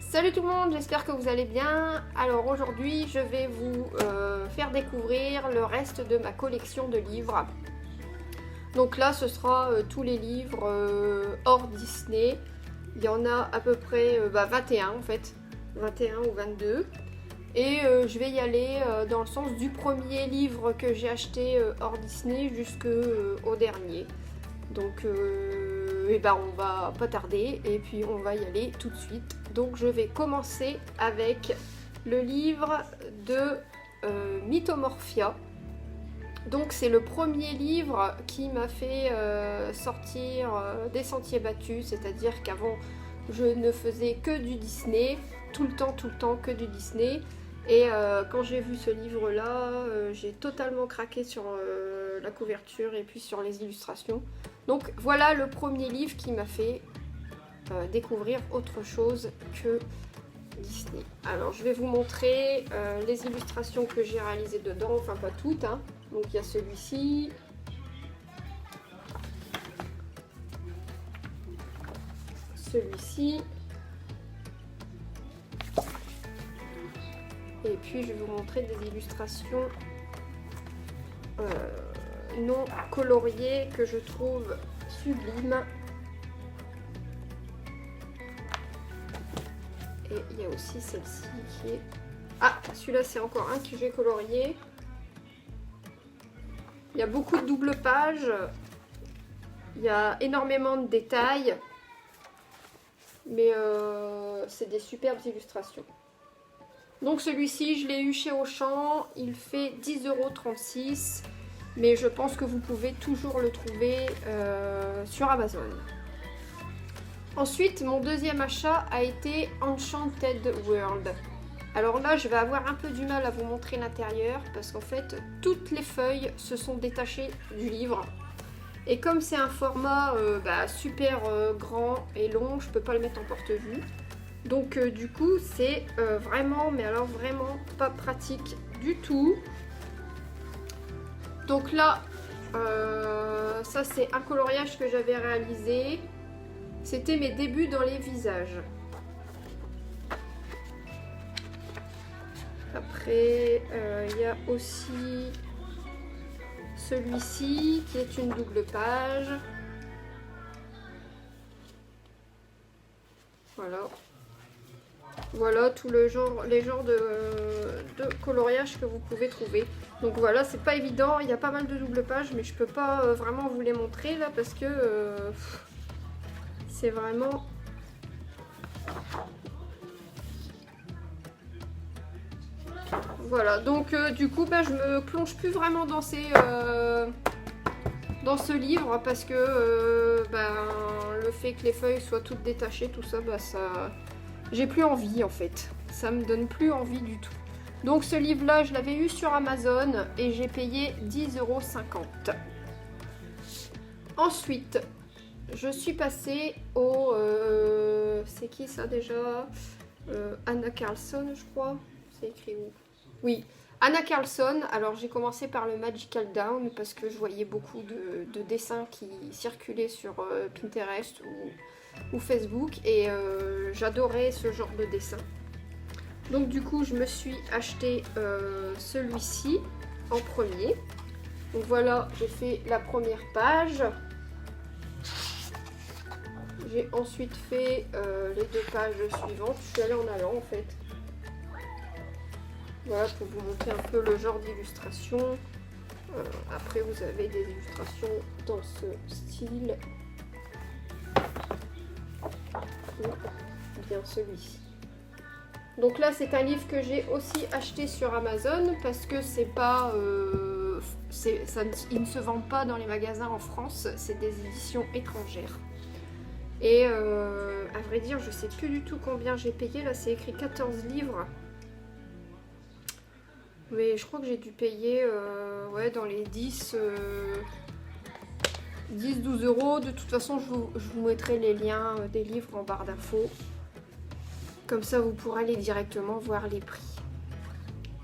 Salut tout le monde, j'espère que vous allez bien. Alors aujourd'hui je vais vous faire découvrir le reste de ma collection de livres. Donc là ce sera tous les livres hors Disney. Il y en a à peu près 21 en fait, 21 ou 22. Et je vais y aller dans le sens du premier livre que j'ai acheté hors Disney jusqu'au dernier. Donc on va pas tarder et puis on va y aller tout de suite. Donc je vais commencer avec le livre de Mythomorphia. Donc c'est le premier livre qui m'a fait sortir des sentiers battus, c'est-à-dire qu'avant je ne faisais que du Disney, tout le temps que du Disney. Et quand j'ai vu ce livre-là, j'ai totalement craqué sur la couverture et puis sur les illustrations. Donc voilà le premier livre qui m'a fait découvrir autre chose que Disney. Alors je vais vous montrer les illustrations que j'ai réalisées dedans, enfin pas toutes, hein. Donc il y a celui-ci. Celui-ci. Et puis je vais vous montrer des illustrations non coloriées que je trouve sublimes. Et il y a aussi celle-ci qui est... Ah, celui-là c'est encore un que j'ai colorié. Il y a beaucoup de double pages. Il y a énormément de détails. Mais c'est des superbes illustrations. Donc celui-ci, je l'ai eu chez Auchan, il fait 10,36 €, mais je pense que vous pouvez toujours le trouver sur Amazon. Ensuite, mon deuxième achat a été Enchanted World. Alors là, je vais avoir un peu du mal à vous montrer l'intérieur, parce qu'en fait, toutes les feuilles se sont détachées du livre. Et comme c'est un format super grand et long, je ne peux pas le mettre en porte-vue. Donc du coup c'est vraiment, mais alors vraiment pas pratique du tout. Donc là, ça c'est un coloriage que j'avais réalisé. C'était mes débuts dans les visages. Après, il y a aussi celui-ci qui est une double page. Voilà tout les genres de coloriage que vous pouvez trouver. Donc voilà, c'est pas évident, il y a pas mal de double pages, mais je peux pas vraiment vous les montrer là parce que c'est vraiment... Voilà, donc du coup je me plonge plus vraiment dans ce livre parce que le fait que les feuilles soient toutes détachées, tout ça, ça... J'ai plus envie en fait, ça me donne plus envie du tout. Donc ce livre là je l'avais eu sur Amazon et j'ai payé 10,50 €. Ensuite je suis passée au... c'est qui ça déjà? Anna Carlson je crois, c'est écrit où? Oui, Anna Carlson. Alors j'ai commencé par le Magical Down parce que je voyais beaucoup de dessins qui circulaient sur Pinterest ou Facebook et j'adorais ce genre de dessin. Donc du coup je me suis acheté celui-ci en premier. Donc voilà, j'ai fait la première page. J'ai ensuite fait les deux pages suivantes. Je suis allée en allant en fait. Voilà pour vous montrer un peu le genre d'illustration. Après vous avez des illustrations dans ce style. Bien celui-ci. Donc là c'est un livre que j'ai aussi acheté sur Amazon parce que c'est pas ils ne se vendent pas dans les magasins en France, c'est des éditions étrangères. Et à vrai dire je sais plus du tout combien j'ai payé, là c'est écrit 14 livres. Mais je crois que j'ai dû payer dans les 10-12 €. De toute façon, je vous mettrai les liens des livres en barre d'infos. Comme ça, vous pourrez aller directement voir les prix.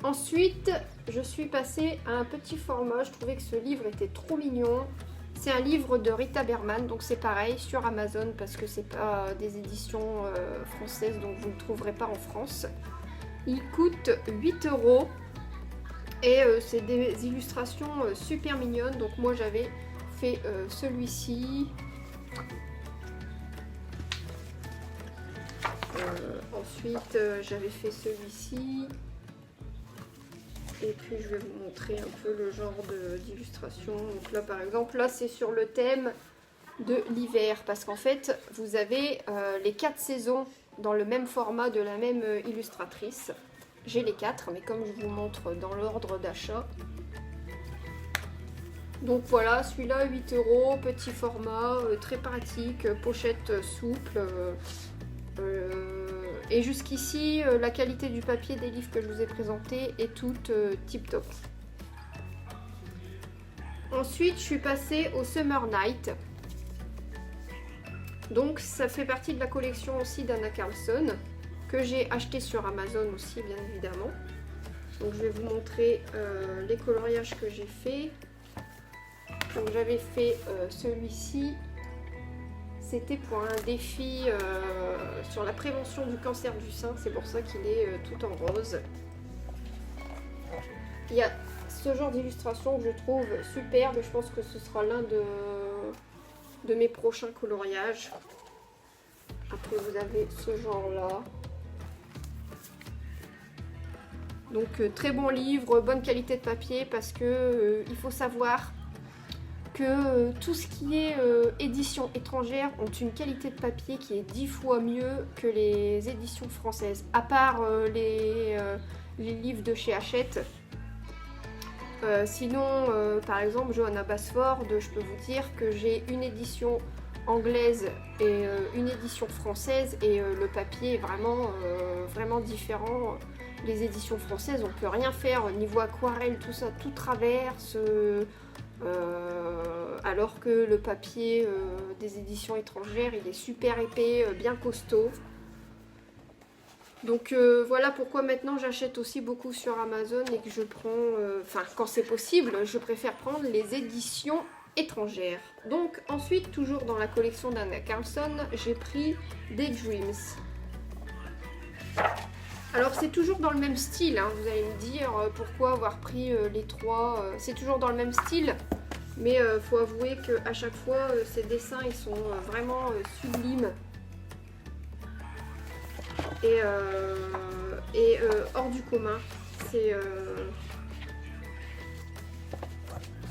Ensuite, je suis passée à un petit format. Je trouvais que ce livre était trop mignon. C'est un livre de Rita Berman, donc c'est pareil sur Amazon parce que c'est pas des éditions françaises, donc vous ne le trouverez pas en France. Il coûte 8 € et c'est des illustrations super mignonnes. Donc moi j'avais fait celui-ci. Ensuite j'avais fait celui-ci. Et puis je vais vous montrer un peu le genre d'illustration. Donc là par exemple, là c'est sur le thème de l'hiver. Parce qu'en fait vous avez les 4 saisons dans le même format de la même illustratrice. J'ai les 4, mais comme je vous montre dans l'ordre d'achat. Donc voilà, celui-là 8 €, petit format, très pratique, pochette souple. Et jusqu'ici, la qualité du papier des livres que je vous ai présentés est toute tip top. Ensuite, je suis passée au Summer Night. Donc ça fait partie de la collection aussi d'Anna Karlsson, que j'ai acheté sur Amazon aussi, bien évidemment. Donc je vais vous montrer les coloriages que j'ai fait. Donc j'avais fait celui-ci. C'était pour un défi sur la prévention du cancer du sein. C'est pour ça qu'il est tout en rose. Il y a ce genre d'illustration que je trouve superbe. Je pense que ce sera l'un de mes prochains coloriages. Après vous avez ce genre là. Donc très bon livre, bonne qualité de papier, parce que il faut savoir que tout ce qui est éditions étrangères ont une qualité de papier qui est 10 fois mieux que les éditions françaises. À part les livres de chez Hachette. Sinon, par exemple, Johanna Basford, je peux vous dire que j'ai une édition anglaise et une édition française, et le papier est vraiment différent. Les éditions françaises, on peut rien faire au niveau aquarelle, tout ça, tout traverse, alors que le papier des éditions étrangères, il est super épais, bien costaud. Donc voilà pourquoi maintenant j'achète aussi beaucoup sur Amazon et que je prends, enfin quand c'est possible, je préfère prendre les éditions étrangères. Donc ensuite, toujours dans la collection d'Anna Karlsson, j'ai pris Daydreams. Alors c'est toujours dans le même style, hein, vous allez me dire pourquoi avoir pris les trois, c'est toujours dans le même style, mais faut avouer qu'à chaque fois ces dessins ils sont vraiment sublimes et hors du commun. C'est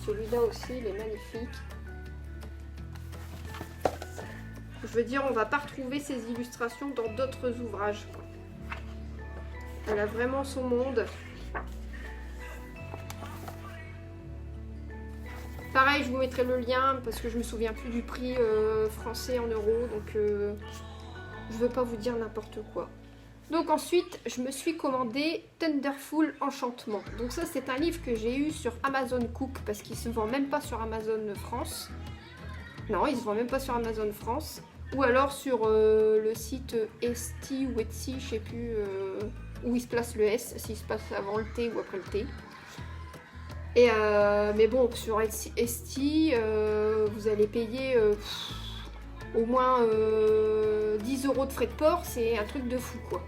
celui-là aussi, il est magnifique. Je veux dire, on va pas retrouver ces illustrations dans d'autres ouvrages. Elle a vraiment son monde. Pareil, je vous mettrai le lien parce que je me souviens plus du prix français en euros, donc je veux pas vous dire n'importe quoi. Donc ensuite, je me suis commandé Thunderful Enchantement. Donc ça, c'est un livre que j'ai eu sur Amazon Cook parce qu'il se vend même pas sur Amazon France. Non, il se vend même pas sur Amazon France. Ou alors sur le site Etsy ou Etsy, je sais plus où il se place le S, s'il se passe avant le T ou après le T. Et mais bon, sur Etsy, vous allez payer au moins 10 € de frais de port, c'est un truc de fou quoi.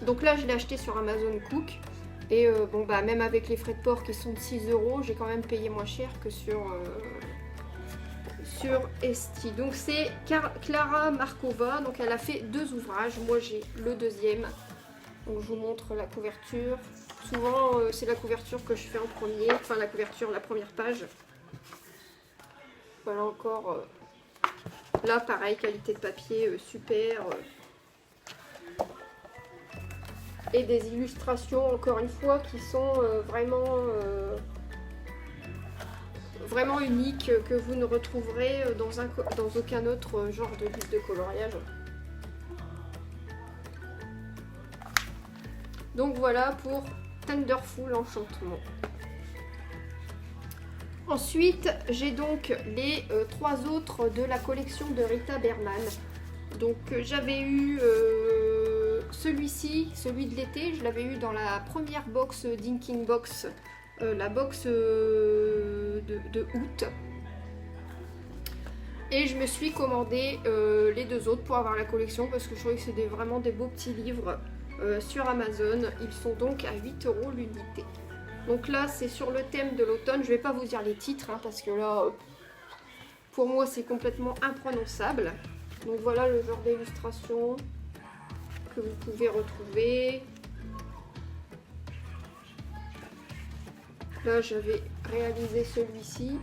Donc là, je l'ai acheté sur Amazon Cook. Et bon, bah, même avec les frais de port qui sont de 6 €, j'ai quand même payé moins cher que sur Etsy. Donc c'est Clara Markova. Donc elle a fait 2 ouvrages. Moi, j'ai le deuxième. Donc je vous montre la couverture. Souvent, c'est la couverture que je fais en premier. Enfin, la couverture, la première page. Voilà encore. Là, pareil, qualité de papier super. Et des illustrations, encore une fois, qui sont vraiment uniques, que vous ne retrouverez dans aucun autre genre de livre de coloriage. Donc voilà pour Thunderful Enchantement. Ensuite, j'ai donc les 3 autres de la collection de Rita Berman. Donc j'avais eu celui-ci, celui de l'été, je l'avais eu dans la première box d'Inking Box, la box de août. Et je me suis commandé les deux autres pour avoir la collection parce que je trouvais que c'est vraiment des beaux petits livres sur Amazon. Ils sont donc à 8 € l'unité. Donc là c'est sur le thème de l'automne. Je vais pas vous dire les titres hein, parce que là pour moi c'est complètement imprononçable. Donc voilà le genre d'illustration que vous pouvez retrouver. Là j'avais réalisé celui-ci.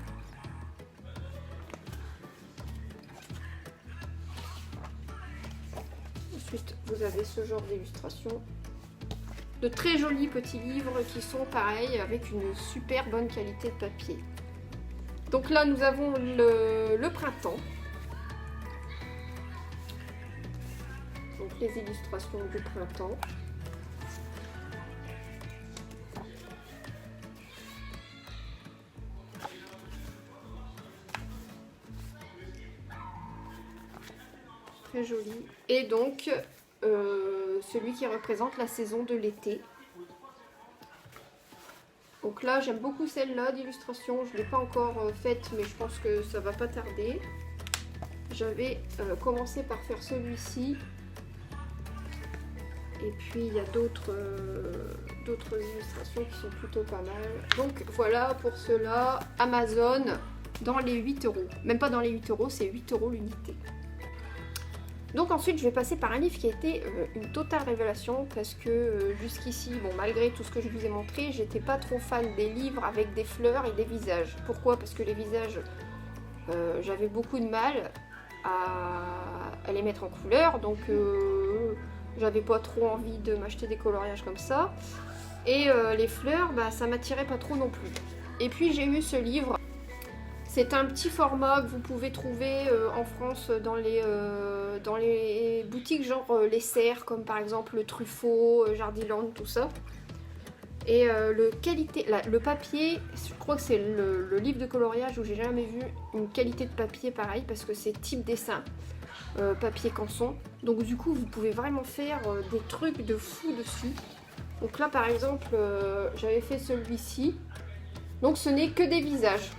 Ensuite vous avez ce genre d'illustration. De très jolis petits livres qui sont pareils avec une super bonne qualité de papier. Donc là nous avons le printemps. Donc les illustrations du printemps. Très joli. Et donc celui qui représente la saison de l'été. Donc là j'aime beaucoup celle-là d'illustration, je ne l'ai pas encore faite mais je pense que ça va pas tarder. J'avais commencé par faire celui-ci. Et puis il y a d'autres illustrations qui sont plutôt pas mal. Donc voilà pour cela, Amazon dans les 8 €. Même pas dans les 8 €, c'est 8 € l'unité. Donc ensuite je vais passer par un livre qui a été une totale révélation parce que jusqu'ici, bon malgré tout ce que je vous ai montré, j'étais pas trop fan des livres avec des fleurs et des visages. Pourquoi? Parce que les visages, j'avais beaucoup de mal à les mettre en couleur, donc j'avais pas trop envie de m'acheter des coloriages comme ça. Et les fleurs, bah, ça m'attirait pas trop non plus. Et puis j'ai eu ce livre. C'est un petit format que vous pouvez trouver en France dans les boutiques genre les serres, comme par exemple le Truffaut, Jardiland, tout ça. Et le papier, je crois que c'est le livre de coloriage où j'ai jamais vu une qualité de papier pareil parce que c'est type dessin, papier canson. Donc du coup vous pouvez vraiment faire des trucs de fou dessus. Donc là par exemple j'avais fait celui-ci. Donc ce n'est que des visages.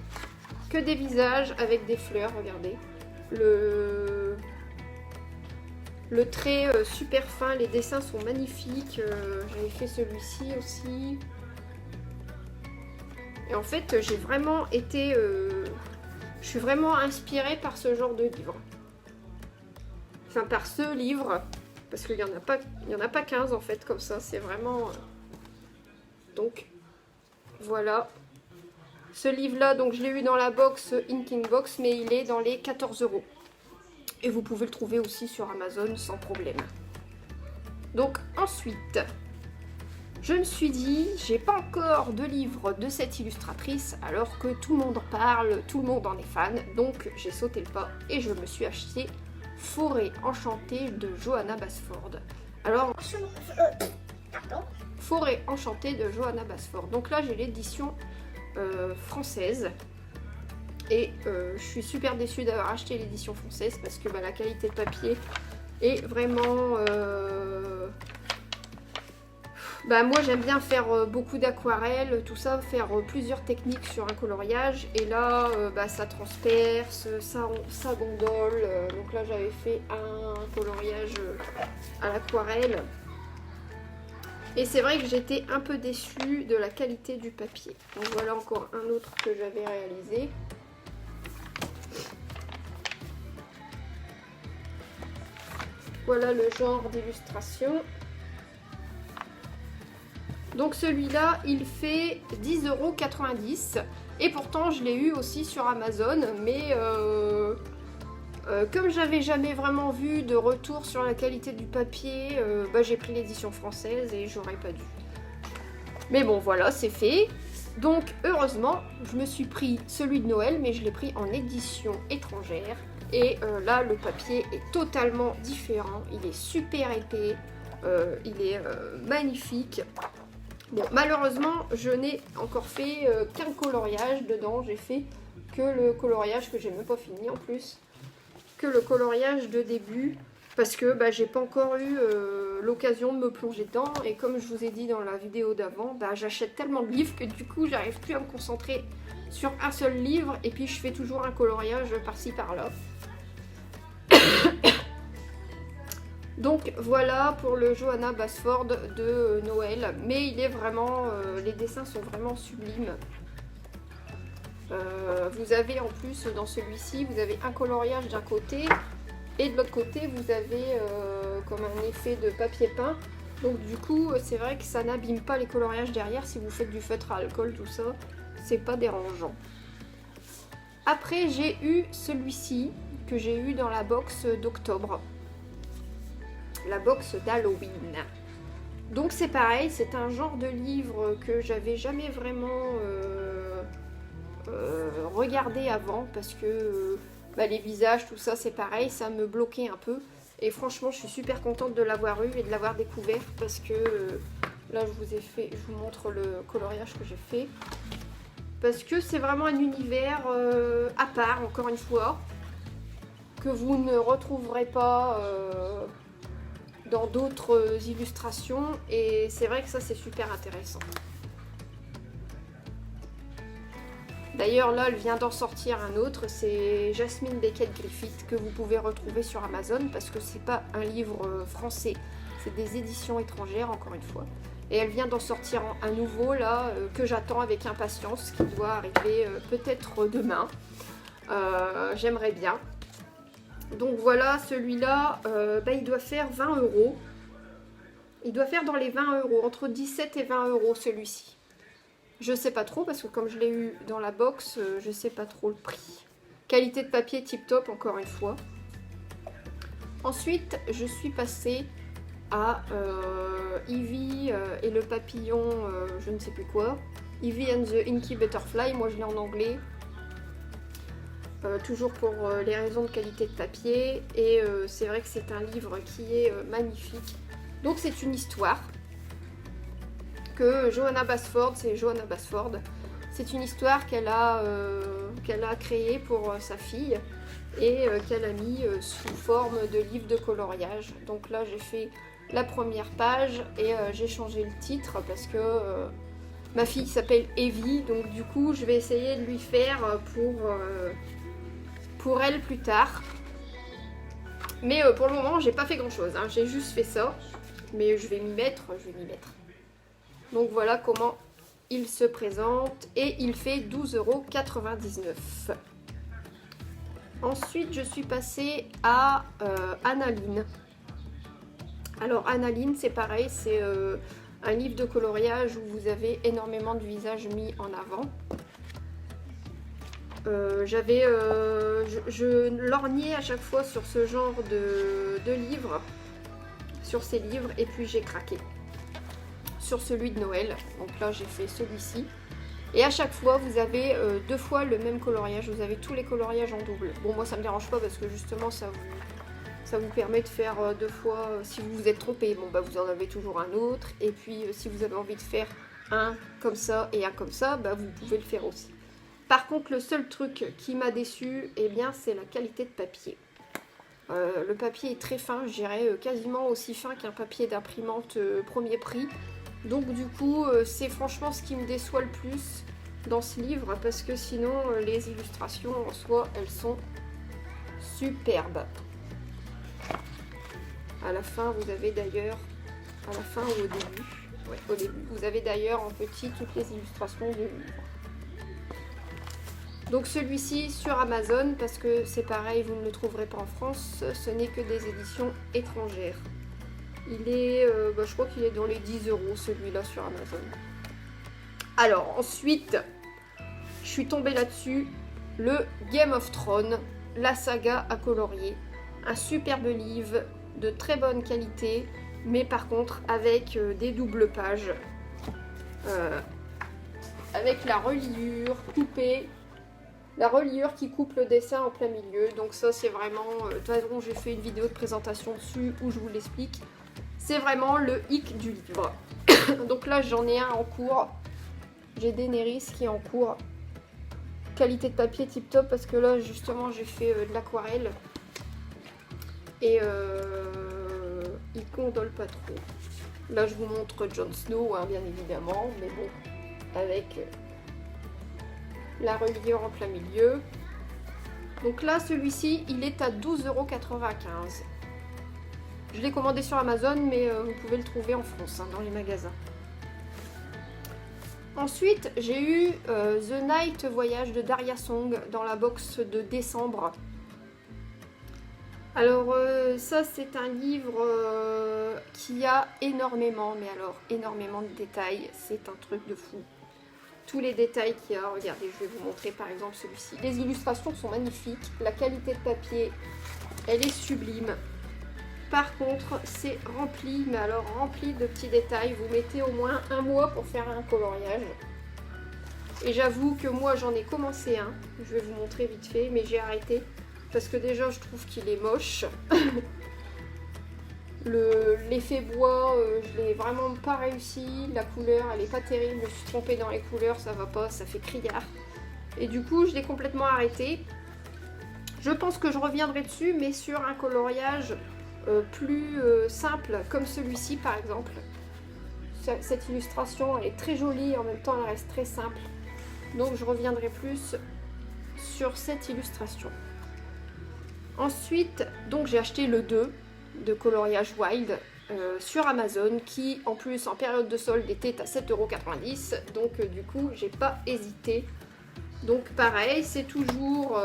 Que des visages avec des fleurs, regardez. Le trait super fin, les dessins sont magnifiques. J'avais fait celui-ci aussi. Et en fait, j'ai vraiment été... je suis vraiment inspirée par ce genre de livre. Enfin, par ce livre. Parce qu'il n'y en a pas 15 en fait, comme ça. C'est vraiment... Donc, voilà. Ce livre-là, donc je l'ai eu dans la box Inking Box, mais il est dans les 14 €. Et vous pouvez le trouver aussi sur Amazon sans problème. Donc ensuite, je me suis dit, j'ai pas encore de livre de cette illustratrice, alors que tout le monde en parle, tout le monde en est fan. Donc j'ai sauté le pas et je me suis acheté Forêt enchantée de Johanna Basford. Alors, Forêt enchantée de Johanna Basford. Donc là j'ai l'édition française et je suis super déçue d'avoir acheté l'édition française parce que bah, la qualité de papier est vraiment bah, moi j'aime bien faire beaucoup d'aquarelles, tout ça, faire plusieurs techniques sur un coloriage et là bah, ça transperce, ça gondole, donc là j'avais fait un coloriage à l'aquarelle. Et c'est vrai que j'étais un peu déçue de la qualité du papier. Donc voilà encore un autre que j'avais réalisé. Voilà le genre d'illustration. Donc celui-là, il fait 10,90 €. Et pourtant, je l'ai eu aussi sur Amazon. Mais comme j'avais jamais vraiment vu de retour sur la qualité du papier, bah, j'ai pris l'édition française et j'aurais pas dû. Mais bon, voilà, c'est fait. Donc, heureusement, je me suis pris celui de Noël, mais je l'ai pris en édition étrangère. Et là, le papier est totalement différent. Il est super épais. Il est magnifique. Bon, malheureusement, je n'ai encore fait qu'un coloriage dedans. J'ai fait que le coloriage que j'ai même pas fini en plus. Que le coloriage de début parce que bah, j'ai pas encore eu l'occasion de me plonger dedans et comme je vous ai dit dans la vidéo d'avant, bah, j'achète tellement de livres que du coup j'arrive plus à me concentrer sur un seul livre et puis je fais toujours un coloriage par-ci par-là. Donc voilà pour le Johanna Basford de Noël, mais il est vraiment, les dessins sont vraiment sublimes. Vous avez en plus dans celui-ci, vous avez un coloriage d'un côté et de l'autre côté vous avez comme un effet de papier peint. Donc du coup c'est vrai que ça n'abîme pas les coloriages derrière. Si vous faites du feutre à alcool, tout ça, c'est pas dérangeant. Après j'ai eu celui-ci que j'ai eu dans la box d'octobre. La box d'Halloween. Donc c'est pareil, c'est un genre de livre que j'avais jamais vraiment regardé avant parce que les visages, tout ça c'est pareil, ça me bloquait un peu. Et franchement je suis super contente de l'avoir eu et de l'avoir découvert parce que là je vous montre le coloriage que j'ai fait. Parce que c'est vraiment un univers à part, encore une fois, que vous ne retrouverez pas dans d'autres illustrations, et c'est vrai que ça c'est super intéressant. D'ailleurs là elle vient d'en sortir un autre, c'est Jasmine Beckett Griffith que vous pouvez retrouver sur Amazon parce que c'est pas un livre français, c'est des éditions étrangères encore une fois. Et elle vient d'en sortir un nouveau là que j'attends avec impatience, qui doit arriver peut-être demain. J'aimerais bien. Donc voilà, celui-là, il doit faire 20 €. Il doit faire dans les 20 €, entre 17 et 20 € celui-ci. Je sais pas trop parce que comme je l'ai eu dans la box, je sais pas trop le prix. Qualité de papier tip top encore une fois. Ensuite, je suis passée à Evie et le papillon, je ne sais plus quoi. Evie and the Inky Butterfly, moi je l'ai en anglais. Toujours pour les raisons de qualité de papier, et c'est vrai que c'est un livre qui est magnifique. Donc c'est une histoire que Johanna Basford, c'est une histoire qu'elle a créée pour sa fille et qu'elle a mis sous forme de livre de coloriage. Donc là j'ai fait la première page et j'ai changé le titre parce que ma fille s'appelle Evie, donc du coup je vais essayer de lui faire pour elle plus tard. Mais pour le moment j'ai pas fait grand chose, hein. J'ai juste fait ça, mais je vais m'y mettre, Donc voilà comment il se présente et il fait 12,99 €. Ensuite je suis passée à Annaline. Alors Annaline c'est pareil, c'est un livre de coloriage où vous avez énormément de visages mis en avant. Je lorgnais à chaque fois sur ce genre de livres, sur ces livres, et puis j'ai craqué sur celui de Noël. Donc là j'ai fait celui-ci, et à chaque fois vous avez deux fois le même coloriage, vous avez tous les coloriages en double. Bon moi ça me dérange pas parce que justement ça vous permet de faire deux fois. Si vous vous êtes trompé, bon bah vous en avez toujours un autre, et puis si vous avez envie de faire un comme ça et un comme ça, bah vous pouvez le faire aussi. Par contre, le seul truc qui m'a déçu, eh bien, c'est la qualité de papier. Le papier est très fin, je dirais quasiment aussi fin qu'un papier d'imprimante premier prix. Donc du coup, c'est franchement ce qui me déçoit le plus dans ce livre, parce que sinon, les illustrations en soi, elles sont superbes. À la fin, vous avez d'ailleurs, à la fin ou au début, ouais, au début, vous avez d'ailleurs en petit toutes les illustrations du livre. Donc celui-ci sur Amazon, parce que c'est pareil, vous ne le trouverez pas en France, ce n'est que des éditions étrangères. Il est, je crois qu'il est dans les 10 € celui-là sur Amazon. Alors ensuite, je suis tombée là-dessus, le Game of Thrones, la saga à colorier. Un superbe livre de très bonne qualité, mais par contre avec des doubles pages. Avec la reliure coupée. La reliure qui coupe le dessin en plein milieu. Donc ça c'est vraiment... de toute façon j'ai fait une vidéo de présentation dessus où je vous l'explique. C'est vraiment le hic du livre. Donc là j'en ai un en cours. J'ai Daenerys qui est en cours. Qualité de papier tip top parce que là justement j'ai fait de l'aquarelle. Et il condole pas trop. Là je vous montre Jon Snow hein, bien évidemment. Mais bon, avec... la reliure en plein milieu. Donc là, celui-ci, il est à 12,95 €. Je l'ai commandé sur Amazon, mais vous pouvez le trouver en France, hein, dans les magasins. Ensuite, j'ai eu The Night Voyage de Daria Song dans la box de décembre. Alors ça, c'est un livre qui a énormément, mais alors énormément de détails. C'est un truc de fou. Tous les détails qu'il y a, regardez, je vais vous montrer par exemple celui-ci. Les illustrations sont magnifiques, la qualité de papier, elle est sublime. Par contre, c'est rempli, mais alors rempli de petits détails. Vous mettez au moins un mois pour faire un coloriage. Et j'avoue que moi, j'en ai commencé un. Je vais vous montrer vite fait, mais j'ai arrêté. Parce que déjà, je trouve qu'il est moche. L'effet bois, je l'ai vraiment pas réussi. La couleur, elle est pas terrible. Je me suis trompée dans les couleurs, ça va pas, ça fait criard. Et du coup, je l'ai complètement arrêté. Je pense que je reviendrai dessus, mais sur un coloriage plus simple, comme celui-ci par exemple. Cette illustration, elle est très jolie et en même temps, elle reste très simple. Donc, je reviendrai plus sur cette illustration. Ensuite, donc j'ai acheté le 2 de coloriage wild sur Amazon qui en plus en période de solde était à 7,90 €. Donc du coup j'ai pas hésité. Donc pareil, c'est toujours,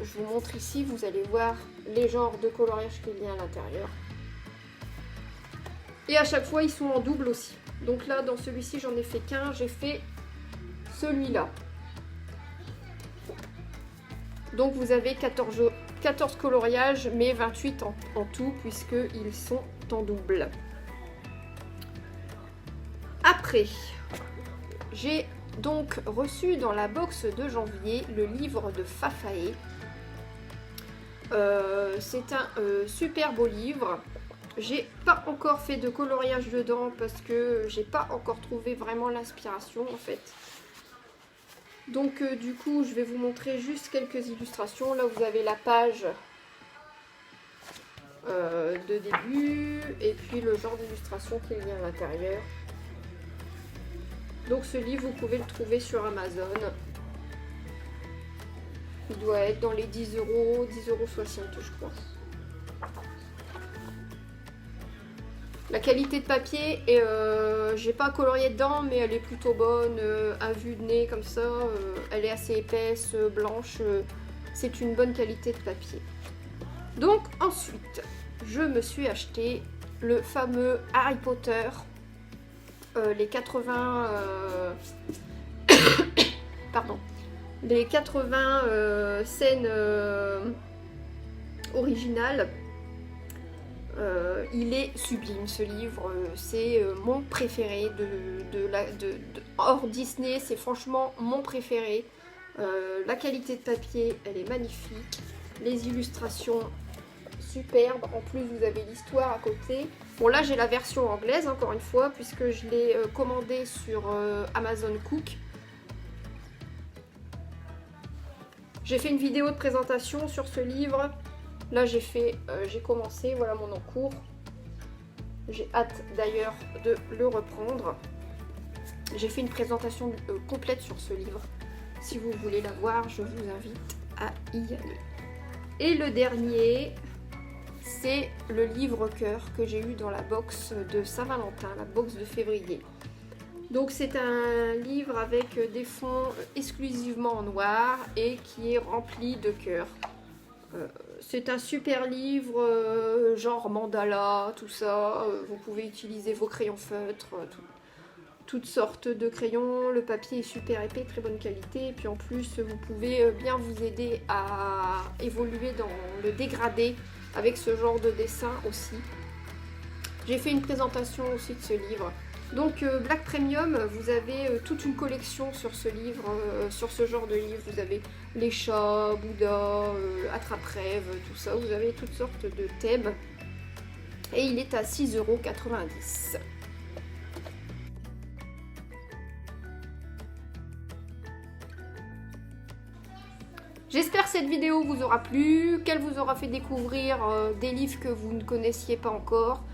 je vous montre ici, vous allez voir les genres de coloriage qu'il y a à l'intérieur. Et à chaque fois ils sont en double aussi. Donc là dans celui-ci j'en ai fait qu'un, j'ai fait celui-là. Donc vous avez 14 coloriages, mais 28 en tout, puisqu'ils sont en double. Après, j'ai donc reçu dans la box de janvier le livre de Fafaé. C'est un super beau livre. J'ai pas encore fait de coloriage dedans parce que j'ai pas encore trouvé vraiment l'inspiration en fait. Donc du coup je vais vous montrer juste quelques illustrations. Là vous avez la page de début et puis le genre d'illustration qu'il y a à l'intérieur. Donc ce livre vous pouvez le trouver sur Amazon. Il doit être dans les 10 €, 10,60 € je crois. La qualité de papier, j'ai pas colorié dedans, mais elle est plutôt bonne, à vue de nez comme ça, elle est assez épaisse, blanche, c'est une bonne qualité de papier. Donc ensuite, je me suis acheté le fameux Harry Potter, les 80, pardon, les 80 scènes originales. Il est sublime ce livre, c'est mon préféré hors Disney, c'est franchement mon préféré. La qualité de papier, elle est magnifique, les illustrations superbes, en plus vous avez l'histoire à côté. Bon là j'ai la version anglaise encore une fois puisque je l'ai commandé sur Amazon Cook. J'ai fait une vidéo de présentation sur ce livre. Là j'ai commencé, voilà mon encours. J'ai hâte d'ailleurs de le reprendre. J'ai fait une présentation complète sur ce livre. Si vous voulez la voir, je vous invite à y aller. Et le dernier, c'est le livre cœur que j'ai eu dans la box de Saint-Valentin, la box de février. Donc c'est un livre avec des fonds exclusivement en noir et qui est rempli de cœurs. C'est un super livre, genre mandala, tout ça. Vous pouvez utiliser vos crayons feutres, toutes sortes de crayons. Le papier est super épais, très bonne qualité. Et puis en plus, vous pouvez bien vous aider à évoluer dans le dégradé avec ce genre de dessin aussi. J'ai fait une présentation aussi de ce livre. Donc Black Premium, vous avez toute une collection sur ce livre, sur ce genre de livre. Vous avez les chats, Bouddha, Attrape-Rêve, tout ça. Vous avez toutes sortes de thèmes. Et il est à 6,90 €. J'espère que cette vidéo vous aura plu, qu'elle vous aura fait découvrir des livres que vous ne connaissiez pas encore.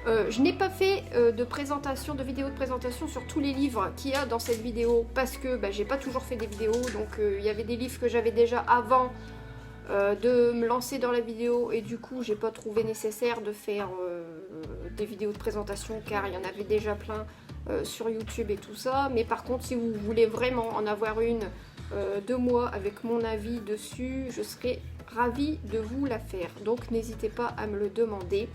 Je n'ai pas fait de présentation, de vidéo de présentation sur tous les livres qu'il y a dans cette vidéo parce que j'ai pas toujours fait des vidéos, donc il y avait des livres que j'avais déjà avant de me lancer dans la vidéo et du coup j'ai pas trouvé nécessaire de faire des vidéos de présentation car il y en avait déjà plein sur YouTube et tout ça. Mais par contre, si vous voulez vraiment en avoir une de moi avec mon avis dessus, je serais ravie de vous la faire, donc n'hésitez pas à me le demander.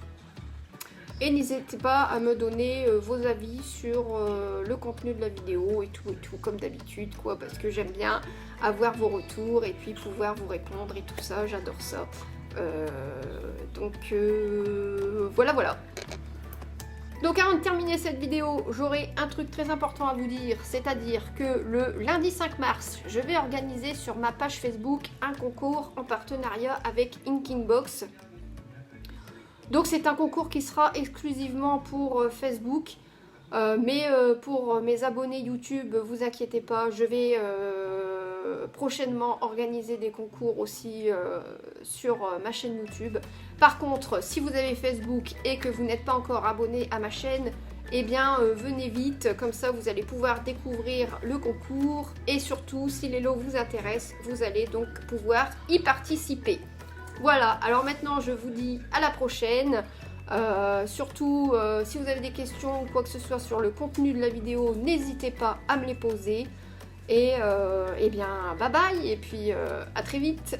Et n'hésitez pas à me donner vos avis sur le contenu de la vidéo et tout comme d'habitude, quoi, parce que j'aime bien avoir vos retours et puis pouvoir vous répondre et tout ça, j'adore ça. Donc voilà. Donc avant de terminer cette vidéo, j'aurai un truc très important à vous dire, c'est-à-dire que le lundi 5 mars, je vais organiser sur ma page Facebook un concours en partenariat avec Inkingbox. Donc c'est un concours qui sera exclusivement pour Facebook, mais pour mes abonnés YouTube, vous inquiétez pas, je vais prochainement organiser des concours aussi sur ma chaîne YouTube. Par contre, si vous avez Facebook et que vous n'êtes pas encore abonné à ma chaîne, eh bien venez vite, comme ça vous allez pouvoir découvrir le concours et surtout si les lots vous intéressent, vous allez donc pouvoir y participer. Voilà, alors maintenant je vous dis à la prochaine. Surtout si vous avez des questions ou quoi que ce soit sur le contenu de la vidéo, n'hésitez pas à me les poser. Et bien bye bye et puis à très vite.